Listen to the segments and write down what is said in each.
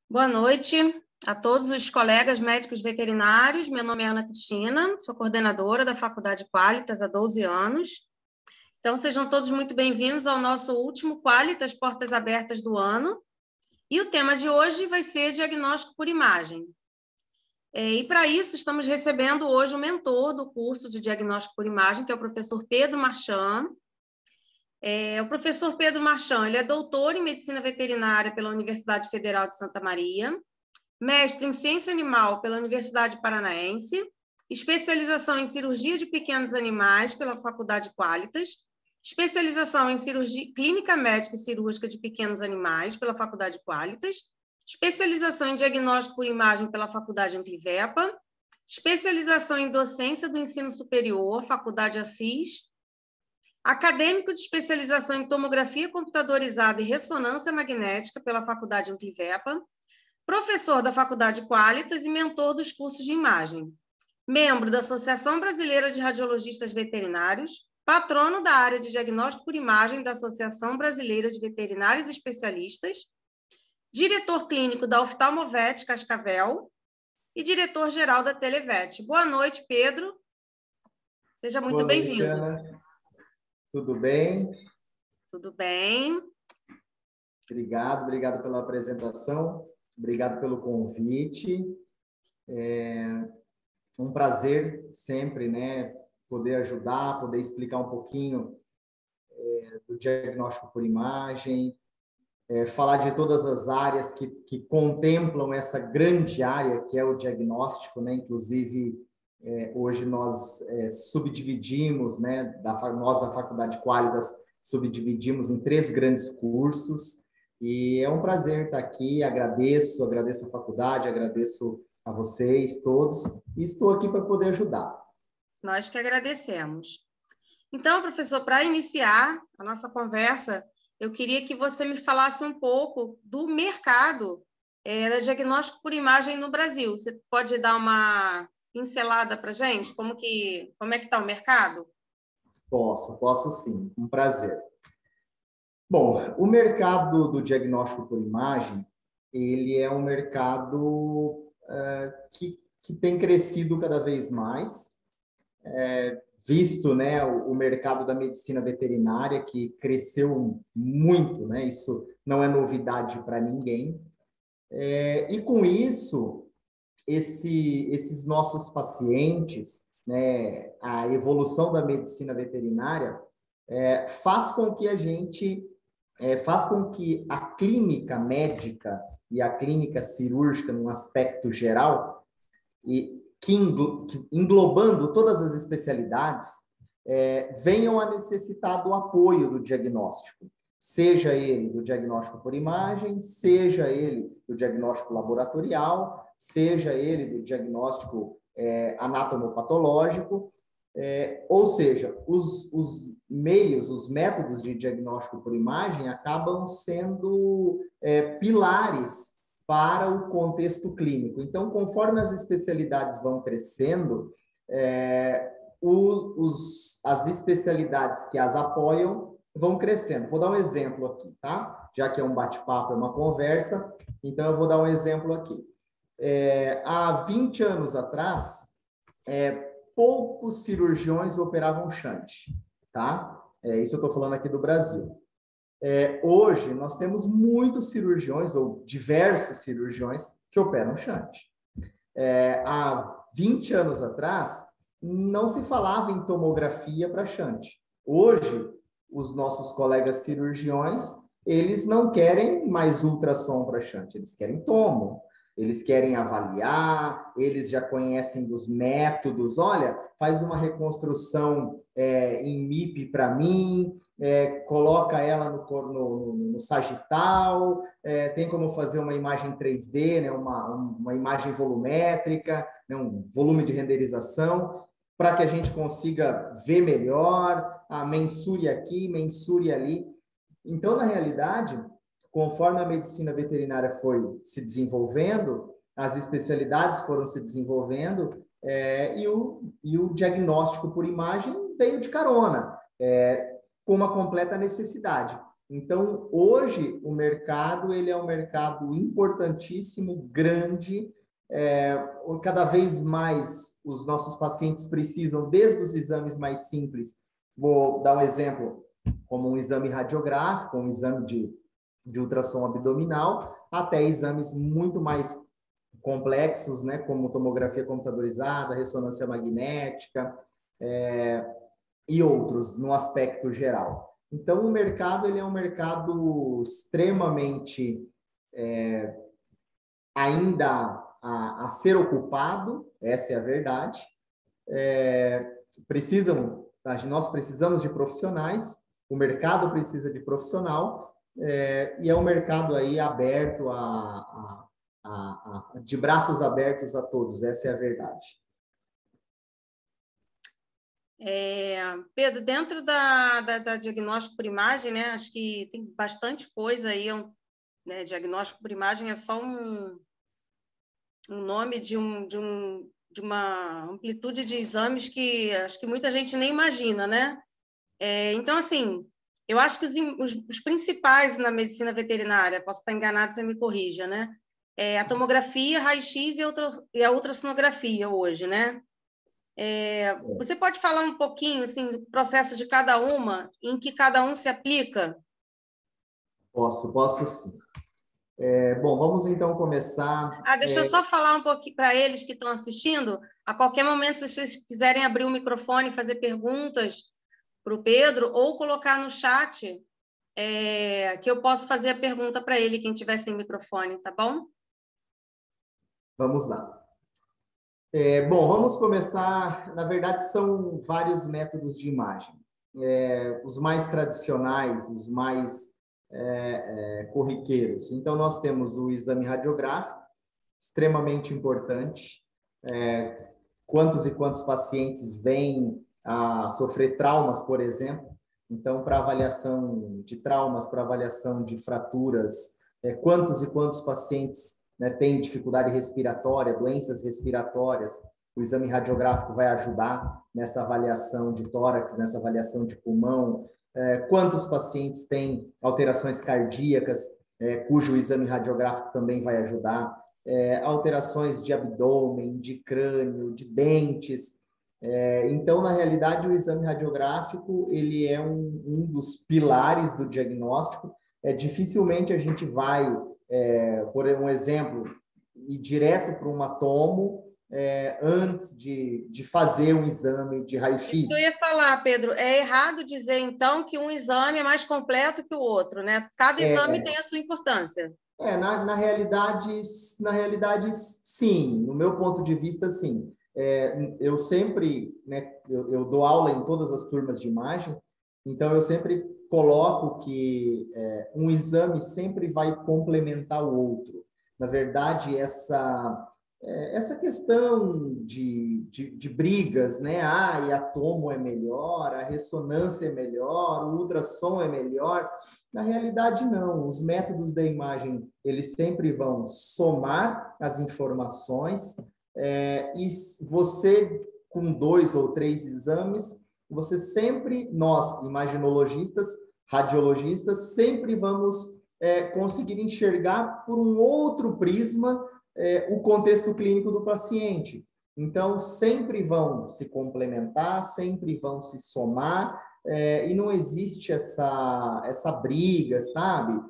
Boa noite a todos os colegas médicos veterinários. Meu nome é Ana Cristina, sou coordenadora da Faculdade Qualitas há 12 anos. Então, sejam todos muito bem-vindos ao nosso último Qualitas Portas Abertas do ano. E o tema de hoje vai ser diagnóstico por imagem. E para isso, estamos recebendo hoje o mentor do curso de diagnóstico por imagem, que é o professor Pedro Marchand. O professor Pedro Marchand, ele é doutor em medicina veterinária pela Universidade Federal de Santa Maria, mestre em ciência animal pela Universidade Paranaense, especialização em cirurgia de pequenos animais pela Faculdade Qualitas, especialização em cirurgia clínica médica e cirúrgica de pequenos animais pela Faculdade Qualitas, especialização em diagnóstico por imagem pela Faculdade Amplivepa, especialização em docência do ensino superior, Faculdade Assis, acadêmico de especialização em tomografia computadorizada e ressonância magnética pela Faculdade Amplivepa, professor da Faculdade Qualitas e mentor dos cursos de imagem, membro da Associação Brasileira de Radiologistas Veterinários, patrono da área de diagnóstico por imagem da Associação Brasileira de Veterinários Especialistas, diretor clínico da Oftalmovet Cascavel e diretor-geral da Televet. Boa noite, Pedro. Seja muito bem-vindo. Boa noite, Ana. Tudo bem? Tudo bem. Obrigado pela apresentação, obrigado pelo convite. É um prazer sempre, né, poder ajudar, poder explicar um pouquinho do diagnóstico por imagem, falar de todas as áreas que contemplam essa grande área que é o diagnóstico, né? Inclusive, hoje nós subdividimos, né, nós da Faculdade Qualitas subdividimos em 3 grandes cursos, e é um prazer estar aqui. Agradeço a faculdade, agradeço a vocês todos, e estou aqui para poder ajudar. Nós que agradecemos. Então, professor, para iniciar a nossa conversa, eu queria que você me falasse um pouco do mercado da diagnóstico por imagem no Brasil. Você pode dar uma pincelada para a gente? Como é que está o mercado? Posso sim, um prazer. Bom, o mercado do diagnóstico por imagem, ele é um mercado que tem crescido cada vez mais, visto, né, o mercado da medicina veterinária, que cresceu muito, né? Isso não é novidade para ninguém. E com isso, esses nossos pacientes, né, a evolução da medicina veterinária faz com que a clínica médica e a clínica cirúrgica, num aspecto geral, e que englobando todas as especialidades, venham a necessitar do apoio do diagnóstico, seja ele do diagnóstico por imagem, seja ele do diagnóstico laboratorial, seja ele do diagnóstico anatomopatológico, ou seja, os meios, os métodos de diagnóstico por imagem acabam sendo pilares para o contexto clínico. Então, conforme as especialidades vão crescendo, as especialidades que as apoiam vão crescendo. Vou dar um exemplo aqui, tá? Já que é um bate-papo, é uma conversa, então eu vou dar um exemplo aqui. Há 20 anos atrás, poucos cirurgiões operavam shunt, tá? Isso eu estou falando aqui do Brasil. Hoje, nós temos muitos cirurgiões, ou diversos cirurgiões, que operam shunt. Há 20 anos atrás, não se falava em tomografia para shunt. Hoje, os nossos colegas cirurgiões, eles não querem mais ultrassom para shunt, eles querem tomo. Eles querem avaliar, eles já conhecem dos métodos. Olha, faz uma reconstrução em MIP para mim, coloca ela no sagital, tem como fazer uma imagem 3D, né, uma imagem volumétrica, né, um volume de renderização, para que a gente consiga ver melhor, mensure aqui, mensure ali. Então, na realidade, conforme a medicina veterinária foi se desenvolvendo, as especialidades foram se desenvolvendo, e o diagnóstico por imagem veio de carona, com uma completa necessidade. Então, hoje, o mercado ele é um mercado importantíssimo, grande. Cada vez mais os nossos pacientes precisam, desde os exames mais simples, vou dar um exemplo, como um exame radiográfico, um exame de ultrassom abdominal, até exames muito mais complexos, né, como tomografia computadorizada, ressonância magnética, e outros, no aspecto geral. Então, o mercado ele é um mercado extremamente ainda a ser ocupado, essa é a verdade. Nós precisamos de profissionais, o mercado precisa de profissional, e é um mercado aí aberto, de braços abertos a todos, essa é a verdade. Pedro, dentro da diagnóstico por imagem, né, acho que tem bastante coisa aí, né, diagnóstico por imagem é só um nome de uma amplitude de exames que acho que muita gente nem imagina, né? Então, assim, eu acho que os principais na medicina veterinária, posso estar enganado, você me corrija, né? A tomografia, raio-x e a ultrassonografia hoje, né? Você pode falar um pouquinho assim, do processo de cada uma, em que cada um se aplica? Posso sim. Bom, vamos então começar. Deixa eu só falar um pouquinho para eles que estão assistindo. A qualquer momento, se vocês quiserem abrir o microfone e fazer perguntas para o Pedro, ou colocar no chat, que eu posso fazer a pergunta para ele, quem tiver sem microfone, tá bom? Vamos lá. Bom, vamos começar. Na verdade, são vários métodos de imagem. Os mais tradicionais, os mais corriqueiros. Então, nós temos o exame radiográfico, extremamente importante. Quantos e quantos pacientes vêm a sofrer traumas, por exemplo. Então, para avaliação de traumas, para avaliação de fraturas, quantos e quantos pacientes, né, têm dificuldade respiratória, doenças respiratórias, o exame radiográfico vai ajudar nessa avaliação de tórax, nessa avaliação de pulmão. Quantos pacientes têm alterações cardíacas, cujo exame radiográfico também vai ajudar. Alterações de abdômen, de crânio, de dentes. Então, na realidade, o exame radiográfico ele é um dos pilares do diagnóstico. Dificilmente a gente vai, por um exemplo, ir direto para uma tomo antes de fazer um exame de raio-x. Isso que eu ia falar, Pedro. É errado dizer, então, que um exame é mais completo que o outro, né? Cada exame tem a sua importância. Na realidade, sim. No meu ponto de vista, sim. Eu sempre, né, eu dou aula em todas as turmas de imagem, então eu sempre coloco que um exame sempre vai complementar o outro. Na verdade, essa questão de brigas, né? E a tomo é melhor, a ressonância é melhor, o ultrassom é melhor. Na realidade, não. Os métodos da imagem, eles sempre vão somar as informações, e você, com 2 ou 3 exames, você sempre, nós, imaginologistas, radiologistas, sempre vamos conseguir enxergar por um outro prisma o contexto clínico do paciente. Então, sempre vão se complementar, sempre vão se somar, e não existe essa briga, sabe?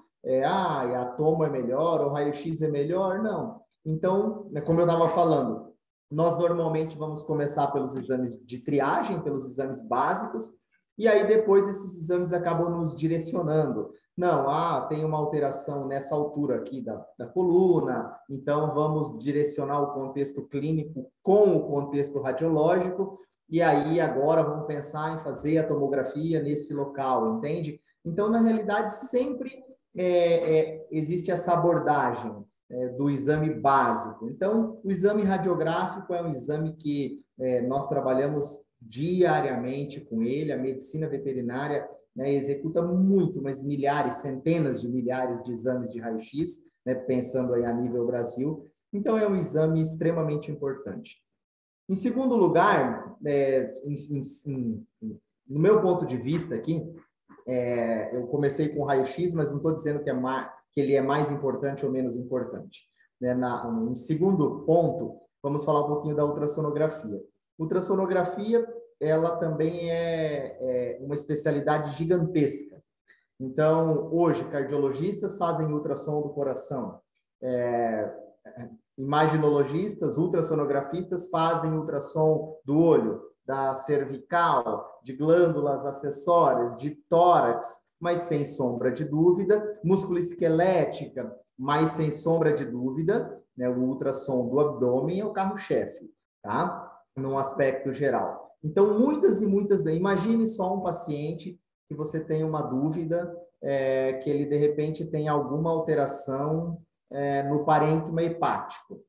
A tomo é melhor, o raio-x é melhor, não. Então, como eu estava falando, nós normalmente vamos começar pelos exames de triagem, pelos exames básicos, e aí depois esses exames acabam nos direcionando. Não, tem uma alteração nessa altura aqui da coluna, então vamos direcionar o contexto clínico com o contexto radiológico, e aí agora vamos pensar em fazer a tomografia nesse local, entende? Então, na realidade, sempre existe essa abordagem do exame básico. Então, o exame radiográfico é um exame que nós trabalhamos diariamente com ele. A medicina veterinária, né, executa muito, mas milhares, centenas de milhares de exames de raio-x, né, pensando aí a nível Brasil. Então, é um exame extremamente importante. Em segundo lugar, no meu ponto de vista aqui, eu comecei com raio-x, mas não estou dizendo que ele é mais importante ou menos importante. Né? Em segundo ponto, vamos falar um pouquinho da ultrassonografia. Ultrassonografia, ela também é uma especialidade gigantesca. Então, hoje, cardiologistas fazem ultrassom do coração, imaginologistas, ultrassonografistas fazem ultrassom do olho, da cervical, de glândulas acessórias, de tórax, mas sem sombra de dúvida, musculoesquelética, mas sem sombra de dúvida, né, o ultrassom do abdômen é o carro-chefe, tá? Num aspecto geral. Então, muitas e muitas... Imagine só um paciente que você tem uma dúvida, que ele, de repente, tem alguma alteração no parênquima hepático.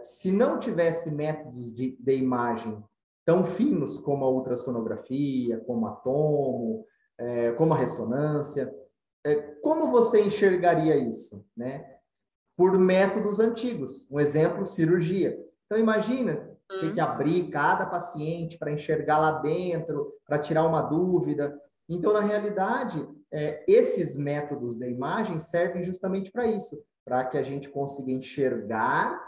Se não tivesse métodos de imagem tão finos como a ultrassonografia, como a tomo, como a ressonância, como você enxergaria isso, né? Por métodos antigos. Um exemplo, cirurgia. Então, imagina ter que abrir cada paciente para enxergar lá dentro, para tirar uma dúvida. Então, na realidade, esses métodos de imagem servem justamente para isso, para que a gente consiga enxergar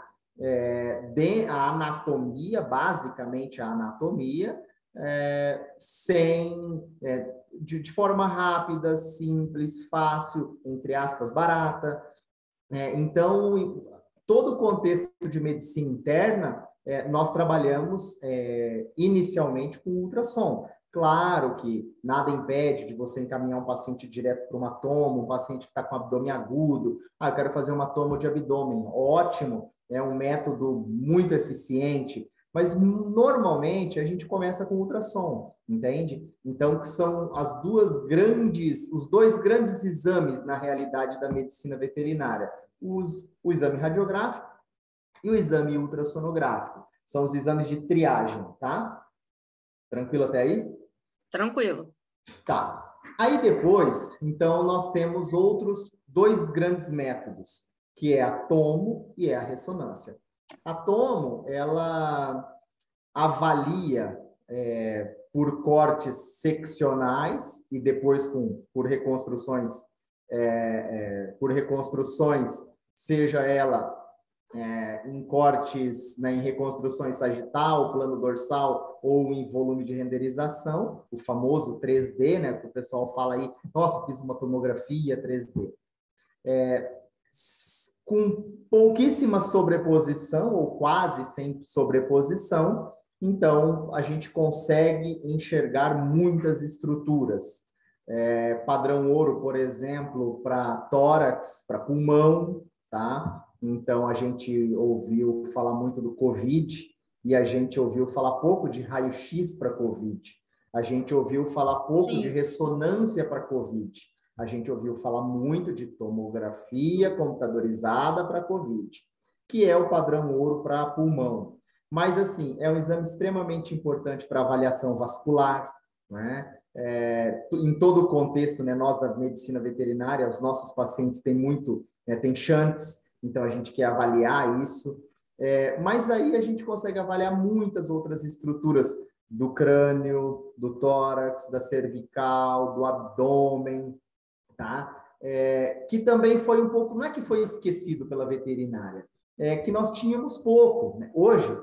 a anatomia, basicamente a anatomia, de forma rápida, simples, fácil, entre aspas, barata. Então, todo o contexto de medicina interna, nós trabalhamos inicialmente com ultrassom. Claro que nada impede de você encaminhar um paciente direto para uma tomo, um paciente que está com abdômen agudo. Eu quero fazer uma tomo de abdômen. Ótimo, é um método muito eficiente, mas normalmente a gente começa com ultrassom, entende? Então, que são os dois grandes exames, na realidade, da medicina veterinária. O exame radiográfico e o exame ultrassonográfico. São os exames de triagem, tá? Tranquilo até aí? Tranquilo. Tá. Aí depois, então, nós temos outros dois grandes métodos, que é a tomo e a ressonância. A tomo, ela avalia por cortes seccionais e depois por reconstruções, seja ela em cortes, né, em reconstruções sagital, plano dorsal ou em volume de renderização, o famoso 3D, né, que o pessoal fala aí, nossa, fiz uma tomografia 3D. Com pouquíssima sobreposição, ou quase sem sobreposição, então a gente consegue enxergar muitas estruturas. Padrão ouro, por exemplo, para tórax, para pulmão, tá? Então a gente ouviu falar muito do COVID e a gente ouviu falar pouco de raio-x para COVID. A gente ouviu falar pouco de ressonância para COVID. A gente ouviu falar muito de tomografia computadorizada para COVID, que é o padrão ouro para pulmão. Mas, assim, é um exame extremamente importante para avaliação vascular, né? Em todo o contexto, né, nós da medicina veterinária, os nossos pacientes têm tem shunts, então a gente quer avaliar isso. Mas aí a gente consegue avaliar muitas outras estruturas do crânio, do tórax, da cervical, do abdômen, tá? Que também foi um pouco, não é que foi esquecido pela veterinária, que nós tínhamos pouco, né? Hoje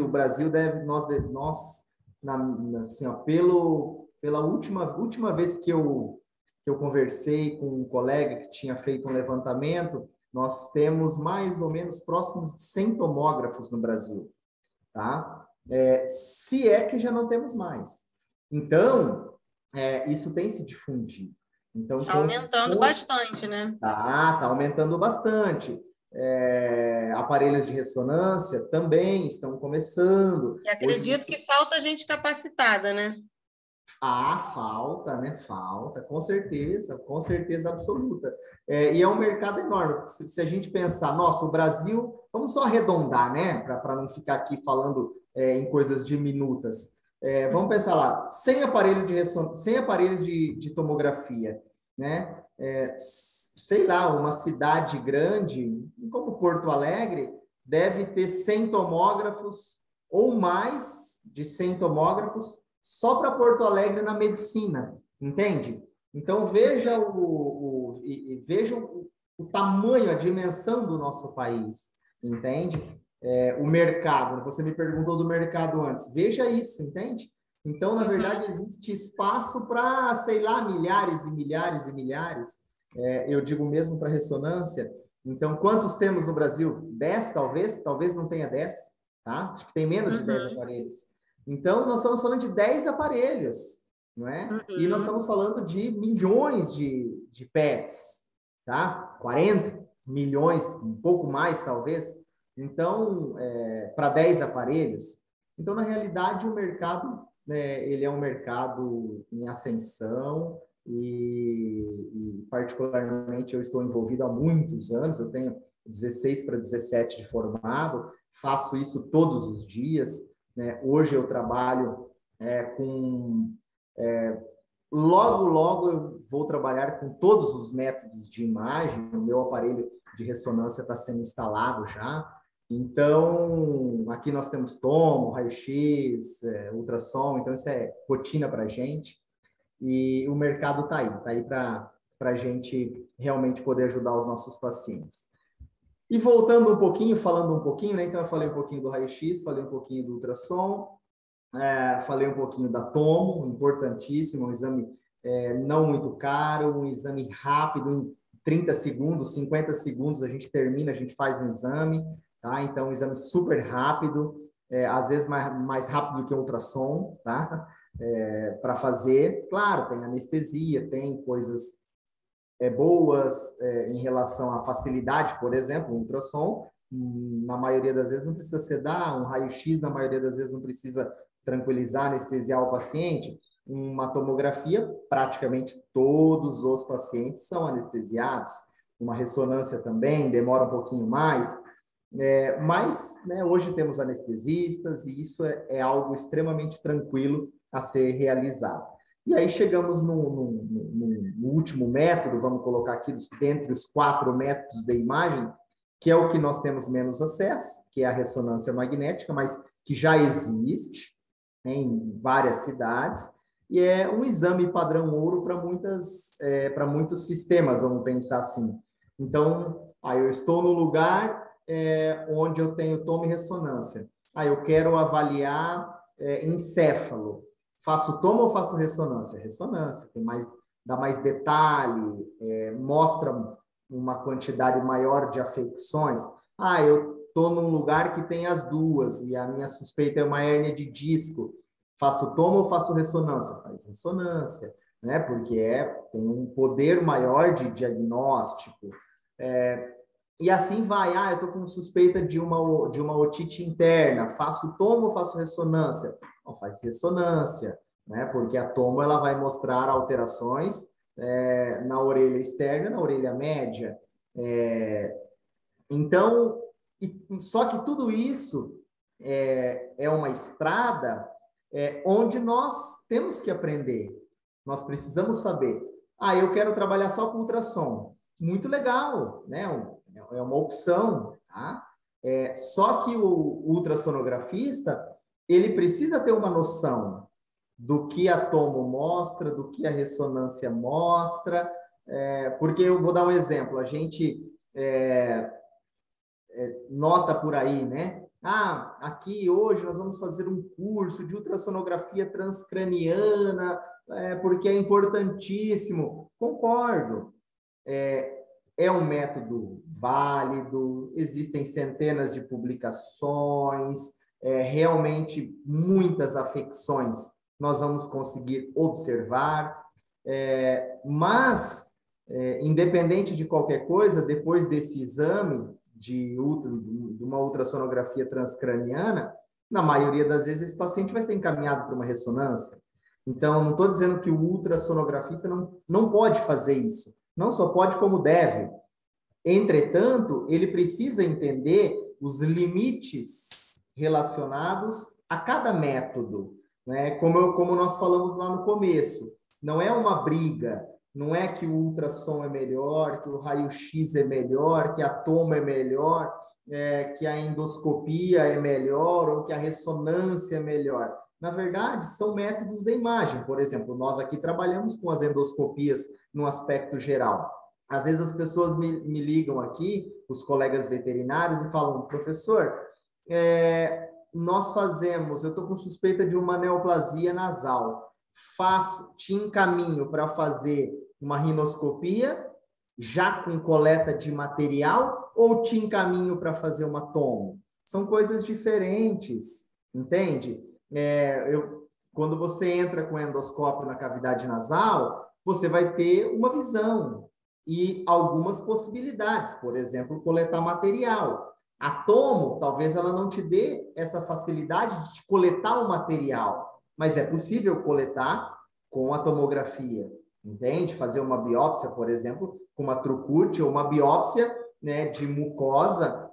o Brasil assim, ó, pela última vez que eu conversei com um colega que tinha feito um levantamento, nós temos mais ou menos próximos de 100 tomógrafos no Brasil, tá? Se é que já não temos mais. Então, isso tem se difundido. Então, está aumentando bastante, né? Tá aumentando bastante. Aparelhos de ressonância também estão começando. E acredito que falta gente capacitada, né? Falta, né? Falta, com certeza absoluta. E é um mercado enorme. Se a gente pensar, nossa, o Brasil, vamos só arredondar, né? Para não ficar aqui falando em coisas diminutas. Vamos pensar lá, 100 aparelhos de tomografia, né? Sei lá, uma cidade grande, como Porto Alegre, deve ter 100 tomógrafos ou mais de 100 tomógrafos só para Porto Alegre na medicina, Entende? Então, veja veja o tamanho, a dimensão do nosso país, entende? O mercado, você me perguntou do mercado antes, veja isso, entende? Então, na verdade, existe espaço para, sei lá, milhares e milhares e milhares, eu digo mesmo para ressonância. Então, quantos temos no Brasil? 10, talvez? Talvez não tenha 10, tá? Acho que tem menos de 10 aparelhos. Então, nós estamos falando de 10 aparelhos, não é? E nós estamos falando de milhões de PETs, tá? 40 milhões, um pouco mais, talvez. Então, para 10 aparelhos. Então, na realidade, o mercado, né, ele é um mercado em ascensão e, particularmente, eu estou envolvido há muitos anos. Eu tenho 16 para 17 de formado, faço isso todos os dias, né? Hoje eu trabalho com... logo eu vou trabalhar com todos os métodos de imagem. O meu aparelho de ressonância está sendo instalado já. Então, aqui nós temos tomo, raio-x, ultrassom. Então, isso é rotina para a gente. E o mercado está aí para a gente realmente poder ajudar os nossos pacientes. E voltando um pouquinho, falando um pouquinho, né? Então, eu falei um pouquinho do raio-x, falei um pouquinho do ultrassom, falei um pouquinho da tomo, importantíssimo, um exame não muito caro, um exame rápido, em 30 segundos, 50 segundos a gente termina, a gente faz um exame, tá? Então, um exame super rápido, às vezes mais rápido do que um ultrassom, tá? Para fazer. Claro, tem anestesia, tem coisas boas em relação à facilidade, por exemplo, um ultrassom, na maioria das vezes não precisa sedar, um raio-x, na maioria das vezes não precisa tranquilizar, anestesiar o paciente. Uma tomografia, praticamente todos os pacientes são anestesiados. Uma ressonância também demora um pouquinho mais, mas, né, hoje temos anestesistas e isso é algo extremamente tranquilo a ser realizado. E aí chegamos no último método, vamos colocar aqui, dentre os 4 métodos de imagem, que é o que nós temos menos acesso, que é a ressonância magnética, mas que já existe, né, em várias cidades, e é um exame padrão ouro para muitos sistemas, vamos pensar assim. Então, eu estou no lugar onde eu tenho tomo e ressonância. Eu quero avaliar encéfalo. Faço tomo ou faço ressonância? Ressonância, dá mais detalhe, mostra uma quantidade maior de afecções. Eu estou num lugar que tem as duas e a minha suspeita é uma hérnia de disco. Faço tomo ou faço ressonância? Faz ressonância, né? Porque tem um poder maior de diagnóstico. E assim vai. Eu estou com suspeita de uma otite interna. Faço tomo ou faço ressonância? Não, faz ressonância, né? Porque a tomo ela vai mostrar alterações na orelha externa, na orelha média. Então, só que tudo isso é uma estrada onde nós temos que aprender. Nós precisamos saber. Eu quero trabalhar só com ultrassom. Muito legal, né? É uma opção, tá? Só que o ultrassonografista, ele precisa ter uma noção do que a tomo mostra, do que a ressonância mostra, porque eu vou dar um exemplo. A gente nota por aí, né? Aqui hoje nós vamos fazer um curso de ultrassonografia transcraniana, porque é importantíssimo. Concordo. É um método válido, existem centenas de publicações, realmente muitas afecções nós vamos conseguir observar, mas, independente de qualquer coisa, depois desse exame de uma ultrassonografia transcraniana, na maioria das vezes esse paciente vai ser encaminhado para uma ressonância. Então, não estou dizendo que o ultrassonografista não pode fazer isso. Não só pode, como deve. Entretanto, ele precisa entender os limites relacionados a cada método, né? Como nós falamos lá no começo. Não é uma briga, não é que o ultrassom é melhor, que o raio-x é melhor, que a tomo é melhor, que a endoscopia é melhor ou que a ressonância é melhor. Na verdade, são métodos da imagem. Por exemplo, nós aqui trabalhamos com as endoscopias no aspecto geral. Às vezes as pessoas me ligam aqui, os colegas veterinários, e falam, professor, nós fazemos, eu estou com suspeita de uma neoplasia nasal, te encaminho para fazer uma rinoscopia, já com coleta de material, ou te encaminho para fazer uma tomo? São coisas diferentes, entende? Quando você entra com endoscópio na cavidade nasal, você vai ter uma visão e algumas possibilidades, por exemplo, coletar material. A tomo, talvez ela não te dê essa facilidade de coletar o material, mas é possível coletar com a tomografia, entende? Fazer uma biópsia, por exemplo, com uma trucute ou uma biópsia, né, de mucosa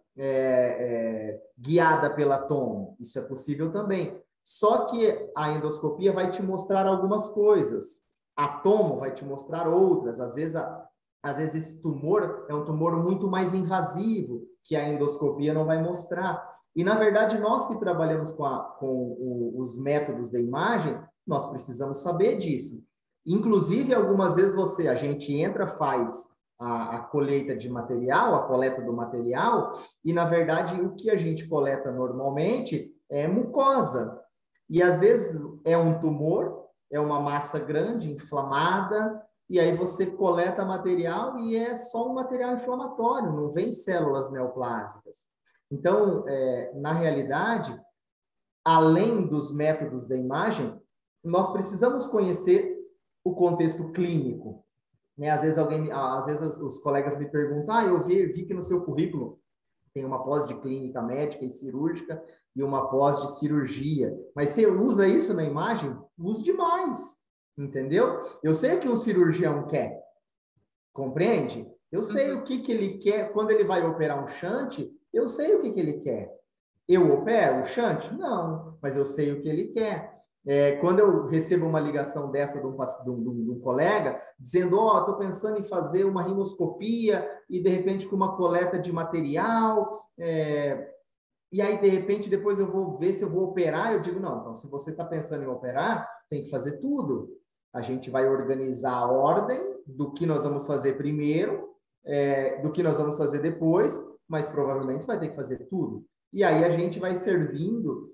guiada pela tomo. Isso é possível também. Só que a endoscopia vai te mostrar algumas coisas. A tomo vai te mostrar outras. Às vezes esse tumor é um tumor muito mais invasivo, que a endoscopia não vai mostrar. E, na verdade, nós que trabalhamos com os métodos da imagem, nós precisamos saber disso. Inclusive, algumas vezes a gente entra, faz a colheita de material, a coleta do material, e, na verdade, o que a gente coleta normalmente é mucosa. E, às vezes, é um tumor, é uma massa grande, inflamada, e aí você coleta material e é só um material inflamatório, não vem células neoplásicas. Então, na realidade, além dos métodos da imagem, nós precisamos conhecer o contexto clínico, né? Às vezes os colegas me perguntam, eu vi que no seu currículo tem uma pós de clínica médica e cirúrgica e uma pós de cirurgia, mas você usa isso na imagem? Uso demais, entendeu? Eu sei o que o cirurgião quer, compreende? Eu sei o que ele quer, quando ele vai operar um shunt, eu sei o que ele quer. Eu opero o shunt? Não, mas eu sei o que ele quer. Quando eu recebo uma ligação dessa de um colega, dizendo, estou pensando em fazer uma rinoscopia e, de repente, com uma coleta de material, e aí, de repente, depois eu vou ver se eu vou operar, eu digo, não, então, se você está pensando em operar, tem que fazer tudo. A gente vai organizar a ordem do que nós vamos fazer primeiro, do que nós vamos fazer depois, mas provavelmente você vai ter que fazer tudo. E aí a gente vai servindo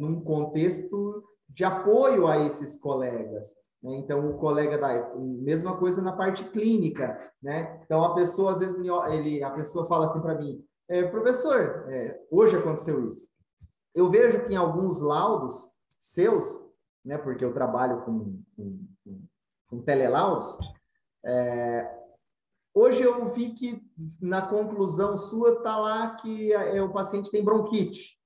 num contexto de apoio a esses colegas, né? Então, o colega mesma coisa na parte clínica, né? Então, a pessoa, às vezes, a pessoa fala assim para mim, professor, hoje aconteceu isso. Eu vejo que em alguns laudos seus, né, porque eu trabalho com telelaudos, hoje eu vi que na conclusão sua está lá que o paciente tem bronquite.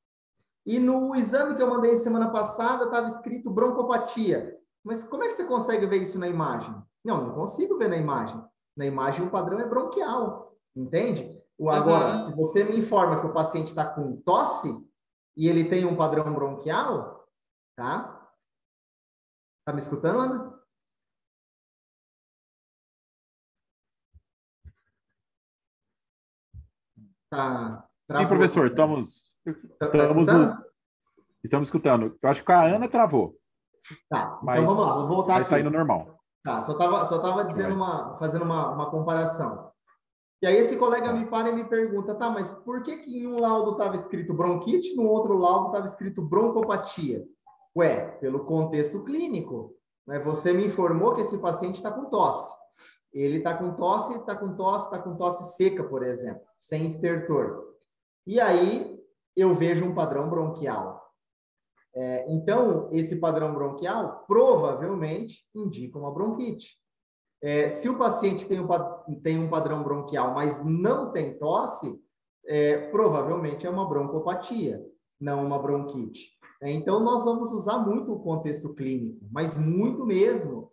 E no exame que eu mandei semana passada estava escrito broncopatia. Mas como é que você consegue ver isso na imagem? Não consigo ver na imagem. Na imagem o padrão é bronquial, entende? Agora, se você me informa que o paciente está com tosse e ele tem um padrão bronquial, tá? Tá me escutando, Ana? Tá. Sim, professor, estamos escutando. Eu acho que a Ana travou. Tá, então vamos lá, vou voltar aqui. Mas está indo normal. Tá, só tava dizendo fazendo uma comparação. E aí esse colega me para e me pergunta, tá, mas por que em um laudo estava escrito bronquite, no outro laudo estava escrito broncopatia? Ué, pelo contexto clínico, né? Você me informou que esse paciente está com tosse. Ele está com tosse seca, por exemplo, sem estertor. E aí eu vejo um padrão bronquial. Então, esse padrão bronquial provavelmente indica uma bronquite. Se o paciente tem um padrão bronquial, mas não tem tosse, provavelmente é uma broncopatia, não uma bronquite. Então, nós vamos usar muito o contexto clínico, mas muito mesmo,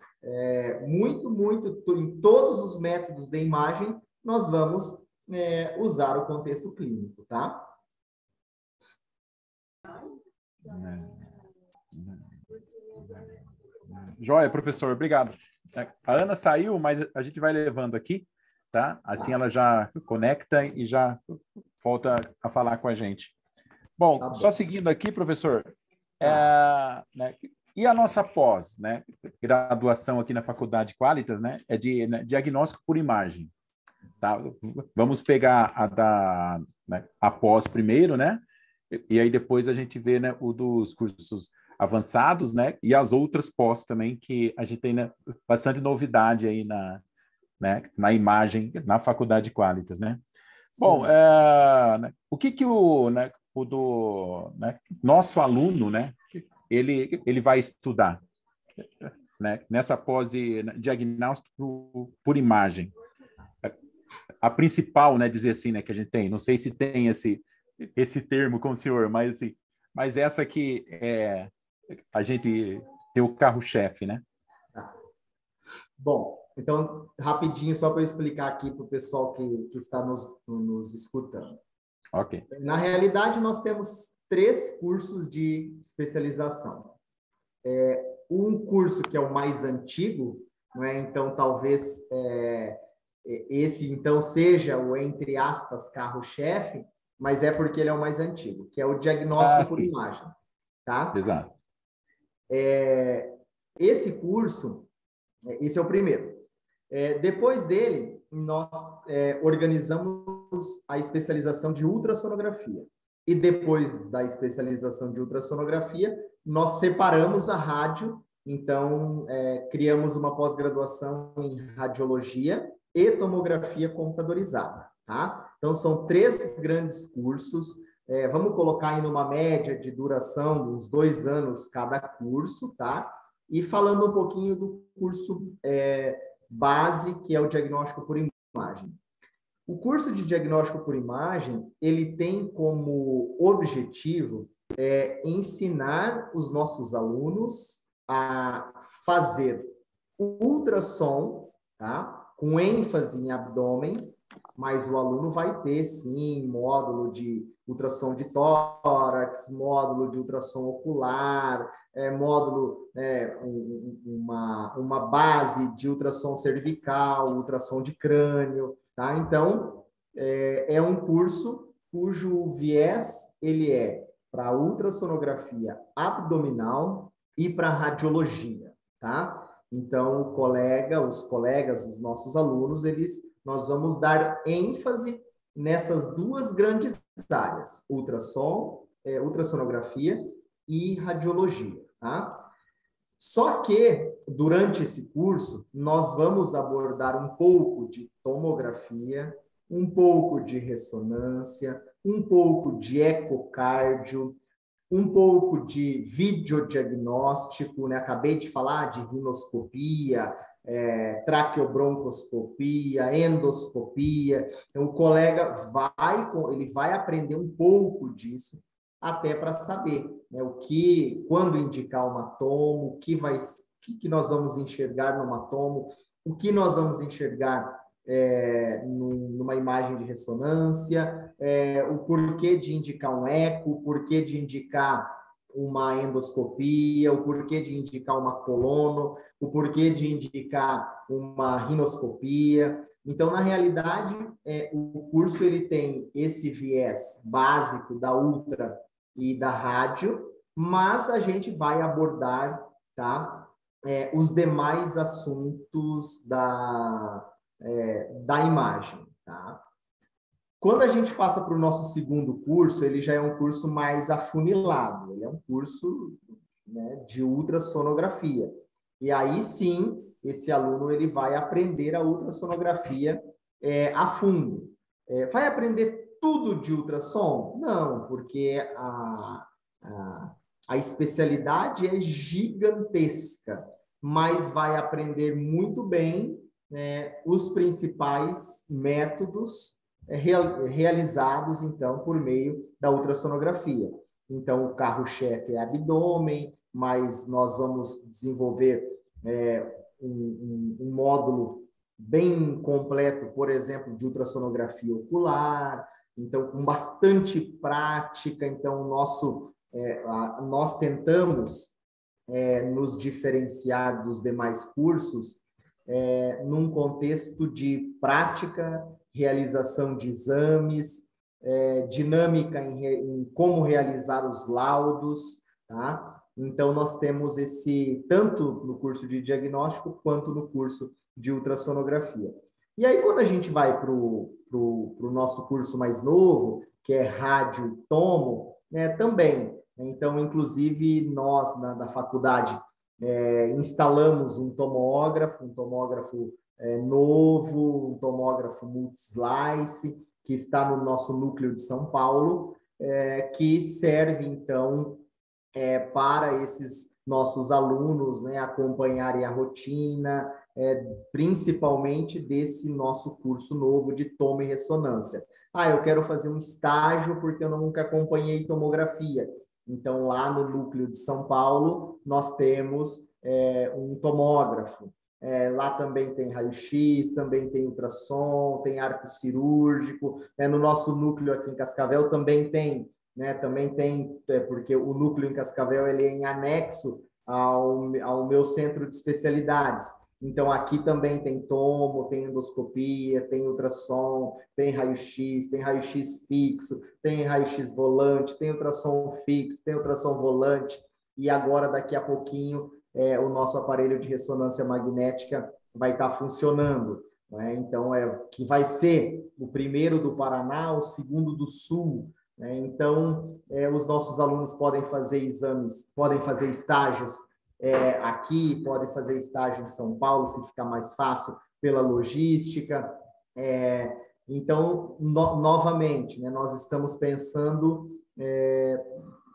muito, em todos os métodos de imagem, nós vamos usar o contexto clínico, tá? Joia, professor, obrigado. A Ana saiu, mas a gente vai levando aqui, tá? Assim ela já conecta e já volta a falar com a gente. Bom, só seguindo aqui, professor, Né? E a nossa pós, né? Graduação aqui na Faculdade Qualitas, né? É de diagnóstico por imagem. Tá? Vamos pegar né, a pós primeiro, né? E aí depois a gente vê, né, o dos cursos avançados, né? E as outras pós também, que a gente tem, né, bastante novidade aí né, na imagem, na Faculdade Qualitas, né? Sim. Bom, né, o que né, né, nosso aluno, né? Ele vai estudar, né? Nessa pós de diagnóstico por imagem. A principal, né, dizer assim, né, que a gente tem, não sei se tem esse termo com o senhor, mas assim, mas essa que a gente tem o carro-chefe, né? Bom, então, rapidinho, só para eu explicar aqui para o pessoal que está nos escutando. Ok. Na realidade, nós temos 3 cursos de especialização. Um curso que é o mais antigo, não é? Então, talvez esse, então, seja o, entre aspas, carro-chefe, mas é porque ele é o mais antigo, que é o diagnóstico por imagem, tá? Exato. Esse curso, esse é o primeiro. Depois dele, nós organizamos a especialização de ultrassonografia. E depois da especialização de ultrassonografia, nós separamos a rádio, então criamos uma pós-graduação em radiologia e tomografia computadorizada, tá? Então, são 3 grandes cursos, vamos colocar aí numa média de duração de uns 2 anos cada curso, tá? E falando um pouquinho do curso base, que é o diagnóstico por imagem. O curso de diagnóstico por imagem, ele tem como objetivo ensinar os nossos alunos a fazer ultrassom, tá? Com ênfase em abdômen, mas o aluno vai ter, sim, módulo de ultrassom de tórax, módulo de ultrassom ocular, módulo, uma base de ultrassom cervical, ultrassom de crânio, tá? Então, é um curso cujo viés ele é para ultrassonografia abdominal e para radiologia, tá? Então, os colegas, os nossos alunos, nós vamos dar ênfase nessas 2 grandes áreas, ultrassonografia e radiologia, tá? Só que, durante esse curso, nós vamos abordar um pouco de tomografia, um pouco de ressonância, um pouco de ecocardio, um pouco de videodiagnóstico, né? Acabei de falar de rinoscopia, traqueobroncoscopia, endoscopia. Então, o colega ele vai aprender um pouco disso, até para saber, né, quando indicar uma tomo, o que nós vamos enxergar numa tomo, o que nós vamos enxergar numa imagem de ressonância, o porquê de indicar um eco, o porquê de indicar uma endoscopia, o porquê de indicar uma colono, o porquê de indicar uma rinoscopia. Então, na realidade, o curso ele tem esse viés básico da ultra e da rádio, mas a gente vai abordar, tá, os demais assuntos da imagem, tá? Quando a gente passa para o nosso segundo curso, ele já é um curso mais afunilado, ele é um curso, né, de ultrassonografia. E aí sim, esse aluno ele vai aprender a ultrassonografia a fundo. Vai aprender tudo de ultrassom? Não, porque a especialidade é gigantesca, mas vai aprender muito bem os principais métodos realizados, então, por meio da ultrassonografia. Então, o carro-chefe é abdômen, mas nós vamos desenvolver um módulo bem completo, por exemplo, de ultrassonografia ocular, então, com bastante prática. Então, nós tentamos nos diferenciar dos demais cursos num contexto de prática, realização de exames, dinâmica em como realizar os laudos, tá? Então, nós temos esse, tanto no curso de diagnóstico, quanto no curso de ultrassonografia. E aí, quando a gente vai para o nosso curso mais novo, que é rádio tomo, né, também. Então, inclusive, nós, da faculdade, instalamos um tomógrafo novo, um tomógrafo multi-slice, que está no nosso núcleo de São Paulo, que serve, então, para esses nossos alunos, né, acompanharem a rotina, principalmente desse nosso curso novo de tomo e ressonância. Ah, eu quero fazer um estágio porque eu nunca acompanhei tomografia. Então, lá no núcleo de São Paulo, nós temos um tomógrafo. Lá também tem raio-x, também tem ultrassom, tem arco cirúrgico. No nosso núcleo aqui em Cascavel também tem, né? Também tem, porque o núcleo em Cascavel ele é em anexo ao meu centro de especialidades. Então, aqui também tem tomo, tem endoscopia, tem ultrassom, tem raio-x fixo, tem raio-x volante, tem ultrassom fixo, tem ultrassom volante. E agora, daqui a pouquinho, o nosso aparelho de ressonância magnética vai estar funcionando, né? Então, que vai ser o primeiro do Paraná, o segundo do Sul, né? Então, os nossos alunos podem fazer exames, podem fazer estágios aqui, podem fazer estágio em São Paulo, se ficar mais fácil, pela logística. Então, novamente, né, nós estamos pensando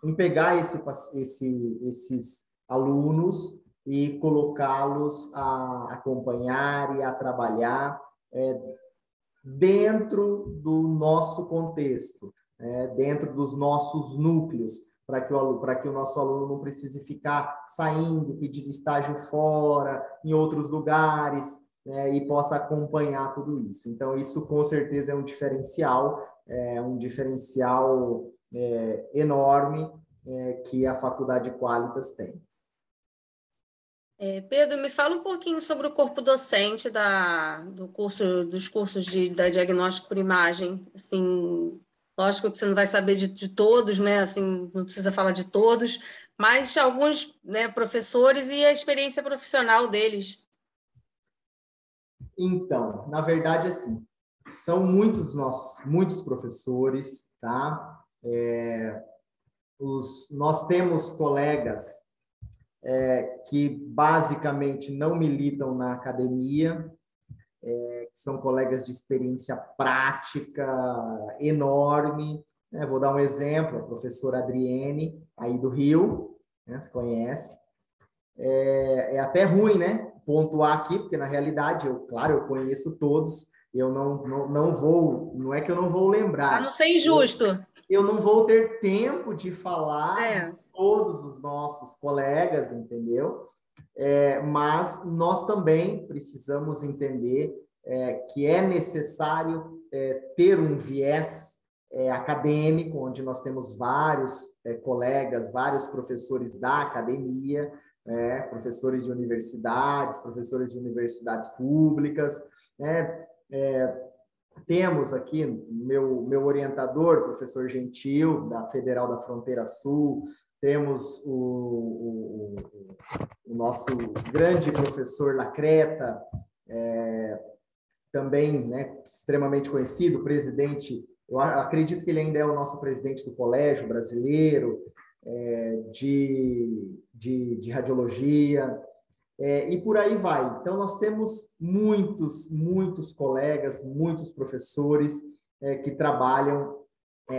em pegar esses alunos e colocá-los a acompanhar e a trabalhar dentro do nosso contexto, dentro dos nossos núcleos, para que o nosso aluno não precise ficar saindo, pedindo estágio fora, em outros lugares, e possa acompanhar tudo isso. Então, isso com certeza é um diferencial enorme que a Faculdade Qualitas tem. Pedro, me fala um pouquinho sobre o corpo docente dos cursos da diagnóstico por imagem. Assim, lógico que você não vai saber de todos, né? Assim, não precisa falar de todos, mas alguns, né, professores e a experiência profissional deles. Então, na verdade, assim, são muitos professores, tá? Nós temos colegas que basicamente não militam na academia, que são colegas de experiência prática enorme. Vou dar um exemplo, a professora Adriene, aí do Rio, né, você conhece. É até ruim, né, pontuar aqui, porque na realidade, claro, eu conheço todos, eu não é que eu não vou lembrar. Para não ser injusto. Eu não vou ter tempo de falar de todos os nossos colegas, entendeu? Mas nós também precisamos entender que é necessário ter um viés acadêmico, onde nós temos vários colegas, vários professores da academia, professores de universidades públicas, né? Temos aqui meu orientador, professor Gentil, da Federal da Fronteira Sul, temos o nosso grande professor Lacreta, também, né, extremamente conhecido, presidente, eu acredito que ele ainda é o nosso presidente do Colégio Brasileiro de Radiologia, e por aí vai. Então, nós temos muitos colegas, muitos professores que trabalham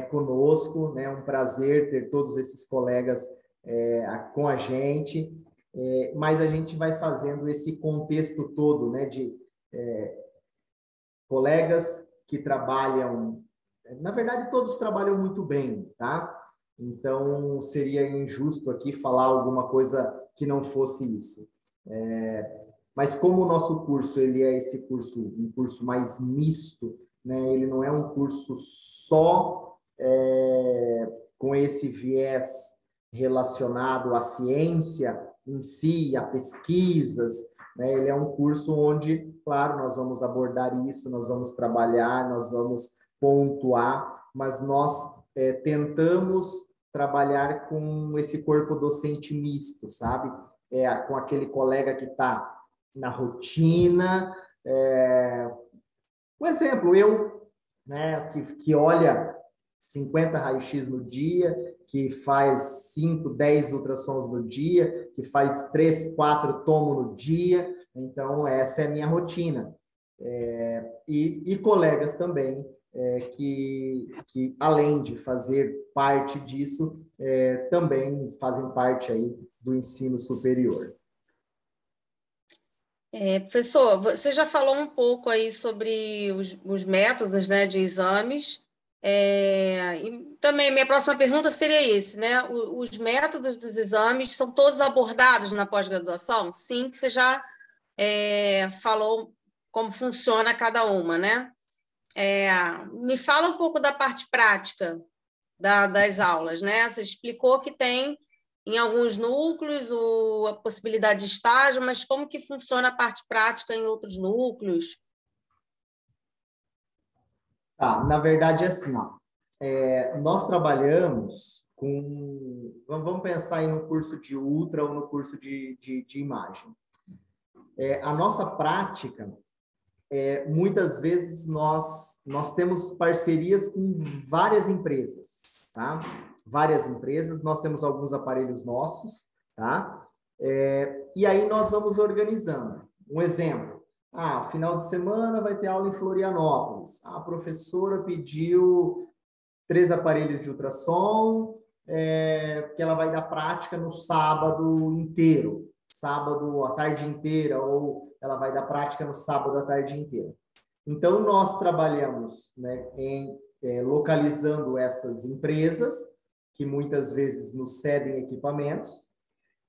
conosco, né? É um prazer ter todos esses colegas com a gente, mas a gente vai fazendo esse contexto todo, né, de colegas que trabalham, na verdade, todos trabalham muito bem, tá? Então, seria injusto aqui falar alguma coisa que não fosse isso. Mas como o nosso curso ele é um curso mais misto, né? Ele não é um curso só com esse viés relacionado à ciência em si, a pesquisas, né? Ele é um curso onde, claro, nós vamos abordar isso, nós vamos trabalhar, nós vamos pontuar, mas nós tentamos trabalhar com esse corpo docente misto, sabe? Com aquele colega que está na rotina. Por exemplo, eu, né, que olha 50 raio-x no dia, que faz 5, 10 ultrassons no dia, que faz 3, 4 tomo no dia. Então, essa é a minha rotina. E colegas também, que além de fazer parte disso, também fazem parte aí do ensino superior. Professor, você já falou um pouco aí sobre os métodos, né, de exames. E também minha próxima pergunta seria esse, né? Os métodos dos exames são todos abordados na pós-graduação? Sim, que você já falou como funciona cada uma, né? Me fala um pouco da parte prática das aulas, né? Você explicou que tem em alguns núcleos a possibilidade de estágio, mas como que funciona a parte prática em outros núcleos? Tá, na verdade, é assim, ó, nós trabalhamos com... Vamos pensar aí no curso de ultra ou no curso de imagem. A nossa prática, muitas vezes nós temos parcerias com várias empresas, tá? Várias empresas, nós temos alguns aparelhos nossos, tá? E aí nós vamos organizando. Um exemplo, final de semana vai ter aula em Florianópolis. A professora pediu 3 aparelhos de ultrassom, que ela vai dar prática no sábado inteiro, sábado a tarde inteira, ou ela vai dar prática no sábado a tarde inteira. Então, nós trabalhamos, né, localizando essas empresas, que muitas vezes nos cedem equipamentos,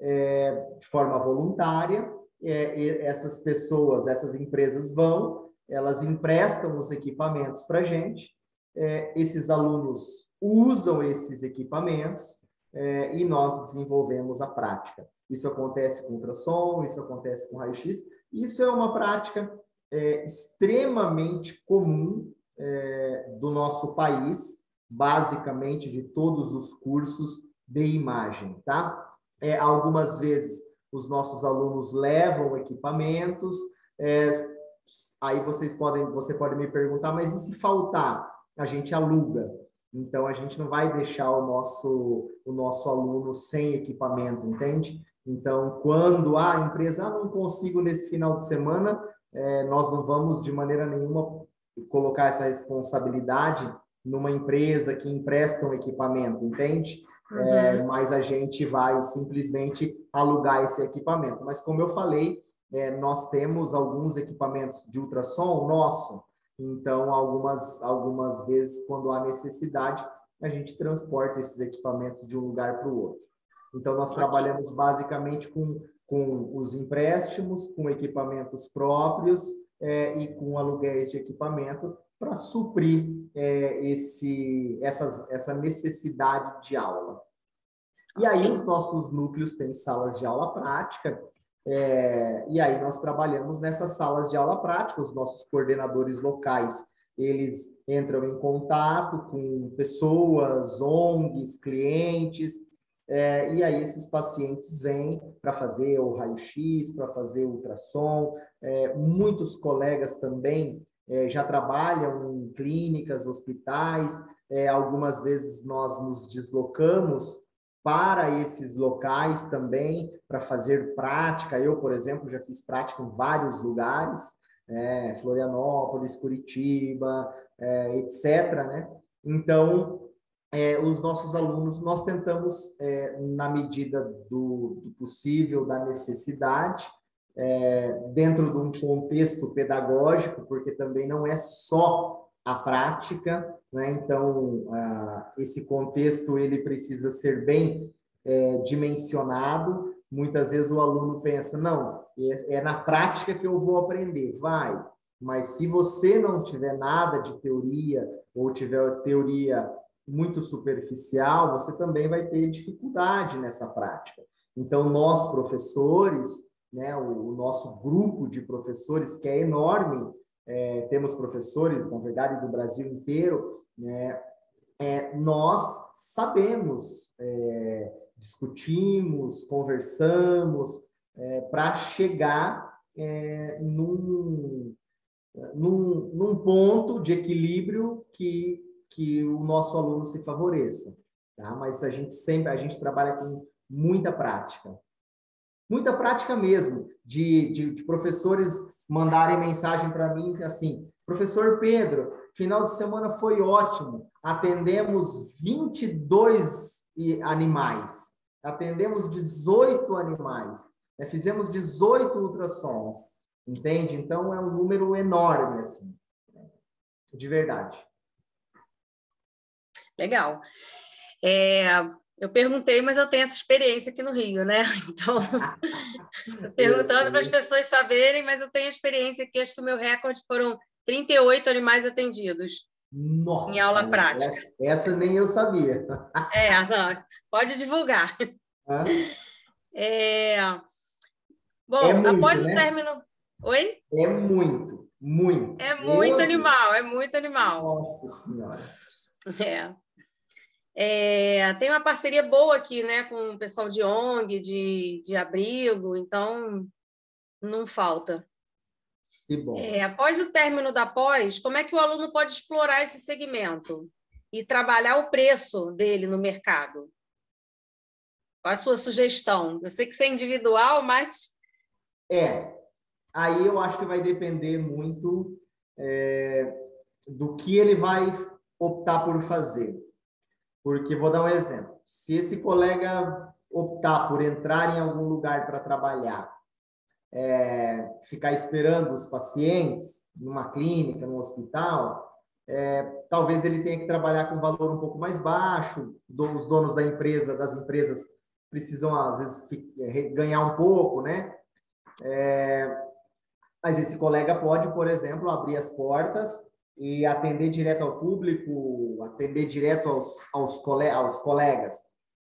de forma voluntária. Essas pessoas, essas empresas elas emprestam os equipamentos para a gente, esses alunos usam esses equipamentos, e nós desenvolvemos a prática. Isso acontece com ultrassom, isso acontece com raio-x. Isso é uma prática extremamente comum do nosso país, basicamente de todos os cursos de imagem, tá? Algumas vezes os nossos alunos levam equipamentos, aí você pode me perguntar, mas e se faltar? A gente aluga. Então, a gente não vai deixar o nosso aluno sem equipamento, entende? Então, quando a empresa não consigo nesse final de semana, nós não vamos de maneira nenhuma colocar essa responsabilidade numa empresa que empresta um equipamento, entende? Mas a gente vai simplesmente alugar esse equipamento. Mas, como eu falei, nós temos alguns equipamentos de ultrassom nosso. Então, algumas vezes, quando há necessidade, a gente transporta esses equipamentos de um lugar para o outro. Então, nós trabalhamos basicamente com os empréstimos, com equipamentos próprios, e com aluguéis de equipamento para suprir essa necessidade de aula. E aí, os nossos núcleos têm salas de aula prática, e aí nós trabalhamos nessas salas de aula prática. Os nossos coordenadores locais, eles entram em contato com pessoas, ONGs, clientes, e aí esses pacientes vêm para fazer o raio-x, para fazer o ultrassom. Muitos colegas também já trabalham em clínicas, hospitais. Algumas vezes nós nos deslocamos para esses locais também, para fazer prática. Eu, por exemplo, já fiz prática em vários lugares, Florianópolis, Curitiba, etc., né? Então, os nossos alunos, nós tentamos, na medida do possível, da necessidade, dentro de um contexto pedagógico, porque também não é só a prática, né? Então, esse contexto ele precisa ser bem dimensionado. Muitas vezes o aluno pensa, não, é na prática que eu vou aprender. Vai, mas se você não tiver nada de teoria, ou tiver teoria muito superficial, você também vai ter dificuldade nessa prática. Então, nós, professores, né, o nosso grupo de professores, que é enorme, temos professores, na verdade, do Brasil inteiro, né, nós sabemos, discutimos, conversamos, para chegar num ponto de equilíbrio que o nosso aluno se favoreça, tá? Mas a gente trabalha com muita prática mesmo, de professores mandarem mensagem para mim assim: professor Pedro, final de semana foi ótimo, atendemos 22 animais, atendemos 18 animais, fizemos 18 ultrassons, entende? Então, é um número enorme, assim, de verdade. Legal. Eu perguntei, mas eu tenho essa experiência aqui no Rio, né? Então, estou perguntando para as pessoas saberem, mas eu tenho experiência aqui. Acho que o meu recorde foram 38 animais atendidos. Nossa, em aula prática. Essa nem eu sabia. Não, pode divulgar. Bom, muito, após o né? término... Oi? É muito, muito. É muito animal, é muito animal. Nossa Senhora. Tem uma parceria boa aqui, né, com o pessoal de ONG, de abrigo, então não falta. Que bom. Após o término da pós, como é que o aluno pode explorar esse segmento e trabalhar o preço dele no mercado? Qual a sua sugestão? Eu sei que isso é individual, mas... Aí eu acho que vai depender muito do que ele vai optar por fazer. Porque, vou dar um exemplo, se esse colega optar por entrar em algum lugar para trabalhar, ficar esperando os pacientes numa clínica, num hospital, talvez ele tenha que trabalhar com um valor um pouco mais baixo, os donos das empresas precisam, às vezes, ganhar um pouco, né? Mas esse colega pode, por exemplo, abrir as portas e atender direto ao público, atender direto aos colegas